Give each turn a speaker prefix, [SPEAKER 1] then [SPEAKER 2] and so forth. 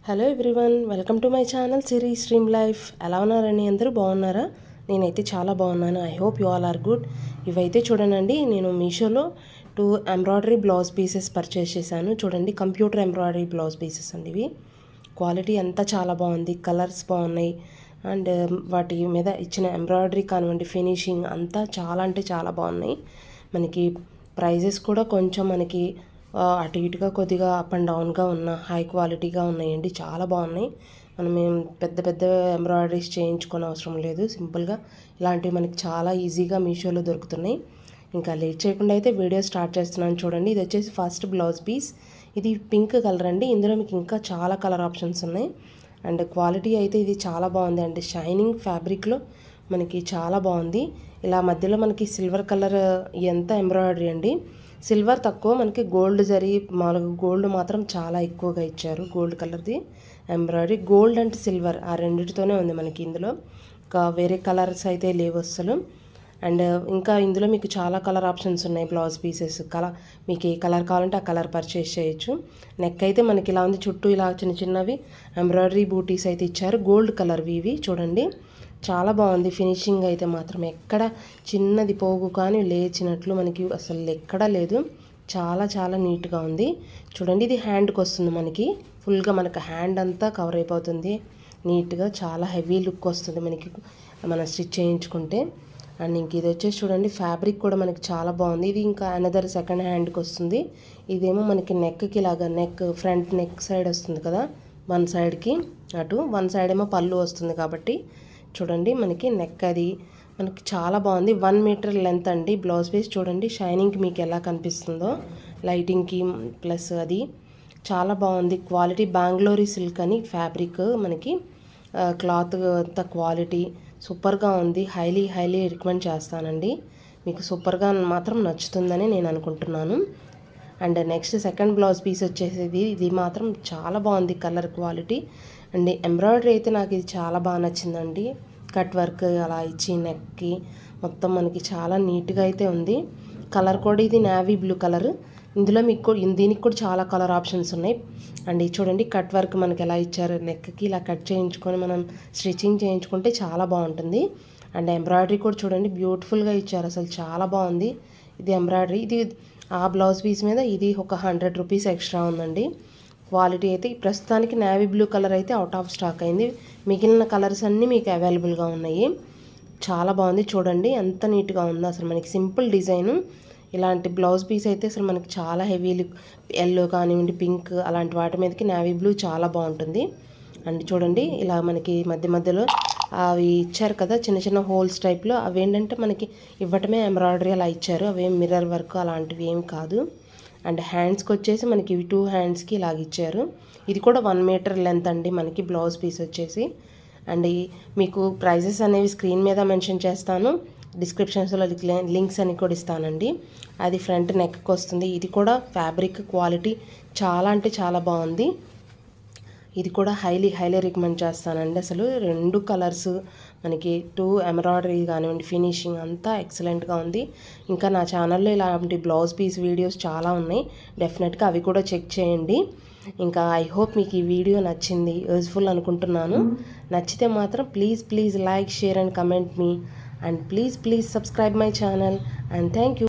[SPEAKER 1] Hello everyone, welcome to my channel సిరీస్ స్ట్రీమ్ లైఫ్. ఎలా ఉన్నారని అందరూ బాగున్నారా? నేనైతే చాలా బాగున్నాను. I hope you all are good. ఇవైతే చూడండి, నేను మీషోలో 2 ఎంబ్రాయిడరీ బ్లౌజ్ పీసెస్ పర్చేస్ చేశాను. చూడండి, కంప్యూటర్ ఎంబ్రాయిడరీ బ్లౌజ్ పీసెస్ అండి ఇవి. క్వాలిటీ అంతా చాలా బాగుంది, కలర్స్ బాగున్నాయి, అండ్ వాటి మీద ఇచ్చిన ఎంబ్రాయిడరీ కానివ్వండి, ఫినిషింగ్ అంతా చాలా అంటే చాలా బాగున్నాయి. మనకి ప్రైజెస్ కూడా కొంచెం మనకి అటు ఇటుగా కొద్దిగా అప్ అండ్ డౌన్గా ఉన్న హై క్వాలిటీగా ఉన్నాయండి. చాలా బాగున్నాయి. మనం ఏం పెద్ద పెద్ద ఎంబ్రాయిడరీస్ చేయించుకోని అవసరం లేదు. సింపుల్గా ఇలాంటివి మనకి చాలా ఈజీగా మీషోలో దొరుకుతున్నాయి. ఇంకా లేట్ చేయకుండా అయితే వీడియో స్టార్ట్ చేస్తున్నాను. చూడండి, ఇది వచ్చేసి ఫస్ట్ బ్లౌజ్ పీస్. ఇది పింక్ కలర్ అండి. ఇందులో మీకు ఇంకా చాలా కలర్ ఆప్షన్స్ ఉన్నాయి. అండ్ క్వాలిటీ అయితే ఇది చాలా బాగుంది అండి. షైనింగ్ ఫ్యాబ్రిక్లో మనకి చాలా బాగుంది. ఇలా మధ్యలో మనకి సిల్వర్ కలర్ ఎంత ఎంబ్రాయిడరీ అండి. సిల్వర్ తక్కువ, మనకి గోల్డ్ జరీ మామూలుగా గోల్డ్ మాత్రం చాలా ఎక్కువగా ఇచ్చారు. గోల్డ్ కలర్ది ఎంబ్రాయిడరీ, గోల్డ్ అండ్ సిల్వర్ ఆ రెండిటితోనే ఉంది మనకి. ఇందులో ఇంకా వేరే కలర్స్ అయితే లేవు అస్సలు. అండ్ ఇంకా ఇందులో మీకు చాలా కలర్ ఆప్షన్స్ ఉన్నాయి. బ్లౌజ్ పీసెస్ మీకు ఏ కలర్ కావాలంటే ఆ కలర్ పర్చేస్ చేయొచ్చు. నెక్ అయితే మనకి ఇలా ఉంది, చుట్టూ ఇలా చిన్న చిన్నవి ఎంబ్రాయిడరీ బూటీస్ అయితే ఇచ్చారు. గోల్డ్ కలర్వి ఇవి చూడండి, చాలా బాగుంది. ఫినిషింగ్ అయితే మాత్రం ఎక్కడ చిన్నది పోగు కానీ లేచినట్లు మనకి అసలు ఎక్కడా లేదు. చాలా చాలా నీట్గా ఉంది. చూడండి, ఇది హ్యాండ్కి వస్తుంది మనకి. ఫుల్గా మనకు హ్యాండ్ అంతా కవర్ అయిపోతుంది నీట్గా. చాలా హెవీ లుక్ వస్తుంది మనకి మనం స్టిచ్ చేయించుకుంటే. అండ్ ఇంక ఇది వచ్చేసి చూడండి, ఫ్యాబ్రిక్ కూడా మనకి చాలా బాగుంది. ఇది ఇంకా అనదర్ సెకండ్ హ్యాండ్కి వస్తుంది. ఇదేమో మనకి నెక్కి ఇలాగా ఫ్రంట్ నెక్ సైడ్ వస్తుంది కదా, వన్ సైడ్కి అటు, వన్ సైడ్ ఏమో పళ్ళు వస్తుంది కాబట్టి చూడండి మనకి నెక్ అది మనకి చాలా బాగుంది. 1 మీటర్ లెంత్ అండి బ్లౌజ్ పీస్. చూడండి షైనింగ్కి మీకు ఎలా కనిపిస్తుందో లైటింగ్కి, ప్లస్ అది చాలా బాగుంది. క్వాలిటీ బెంగళూరు సిల్క్ అని ఫ్యాబ్రిక్ మనకి, క్లాత్ అంత క్వాలిటీ సూపర్గా ఉంది. హైలీ రికమెండ్ చేస్తానండి. మీకు సూపర్గా మాత్రం నచ్చుతుందని నేను అనుకుంటున్నాను. And next second blouse piece వచ్చేసి ఇది మాత్రం చాలా బాగుంది. కలర్ క్వాలిటీ అండ్ ఎంబ్రాయిడరీ అయితే నాకు ఇది చాలా బాగా నచ్చిందండి. కట్ వర్క్ అలా ఇచ్చి నెక్కి మొత్తం మనకి చాలా నీట్గా అయితే ఉంది. కలర్ కూడా ఇది నేవీ బ్లూ కలర్. ఇందులో మీకు దీనికి కూడా చాలా కలర్ ఆప్షన్స్ ఉన్నాయి. అండ్ చూడండి, కట్ వర్క్ మనకి ఎలా ఇచ్చారు, నెక్కి ఇలా కట్ చేయించుకొని మనం స్టిచ్చింగ్ చేయించుకుంటే చాలా బాగుంటుంది. అండ్ ఎంబ్రాయిడరీ కూడా చూడండి బ్యూటిఫుల్గా ఇచ్చారు, అసలు చాలా బాగుంది. ఇది ఎంబ్రాయిడరీ, ఇది ఆ బ్లౌజ్ పీస్ మీద ఇది ఒక 100 రూపీస్ ఎక్స్ట్రా ఉందండి. క్వాలిటీ అయితే ప్రస్తుతానికి నేవీ బ్లూ కలర్ అయితే అవుట్ ఆఫ్ స్టాక్ అయింది. మిగిలిన కలర్స్ అన్నీ మీకు అవైలబుల్గా ఉన్నాయి. చాలా బాగుంది. చూడండి ఎంత నీట్గా ఉందో అసలు. మనకి సింపుల్ డిజైను ఇలాంటి బ్లౌజ్ పీస్ అయితే అసలు మనకి చాలా హెవీ లుక్, ఎల్లో కానివ్వండి, పింక్ అలాంటి వాటి మీదకి నేవీ బ్లూ చాలా బాగుంటుంది. అండ్ చూడండి ఇలా మనకి మధ్య మధ్యలో అవి ఇచ్చారు కదా, చిన్న చిన్న హోల్స్ టైప్లో. అవి ఏంటంటే మనకి ఇవ్వటమే ఎంబ్రాయిడరీ అలా ఇచ్చారు. అవేం మిర్రర్ వర్క్ అలాంటివి ఏం కాదు. అండ్ హ్యాండ్స్కి వచ్చేసి మనకి ఇవి 2 హ్యాండ్స్కి ఇలాగ ఇచ్చారు. ఇది కూడా 1 మీటర్ లెంత్ అండి మనకి బ్లౌజ్ పీస్ వచ్చేసి. అండ్ మీకు ప్రైజెస్ అనేవి స్క్రీన్ మీద మెన్షన్ చేస్తాను, డిస్క్రిప్షన్స్లో లింక్స్ అని కూడా ఇస్తానండి. అది ఫ్రంట్ నెక్కి వస్తుంది. ఇది కూడా ఫ్యాబ్రిక్ క్వాలిటీ చాలా అంటే చాలా బాగుంది. ఇది కూడా హైలీ రికమెండ్ చేస్తానండి. అసలు 2 కలర్స్ మనకి 2 ఎంబ్రాయిడరీ కానివ్వండి, ఫినిషింగ్ అంతా ఎక్సలెంట్గా ఉంది. ఇంకా నా ఛానల్లో ఇలాంటి బ్లౌజ్ పీస్ వీడియోస్ చాలా ఉన్నాయి, డెఫినెట్గా అవి కూడా చెక్ చేయండి. ఇంకా ఐ హోప్ మీకు ఈ వీడియో నచ్చింది, యూజ్ఫుల్ అనుకుంటున్నాను. నచ్చితే మాత్రం please like, share and comment me, and please subscribe my channel. And thank you.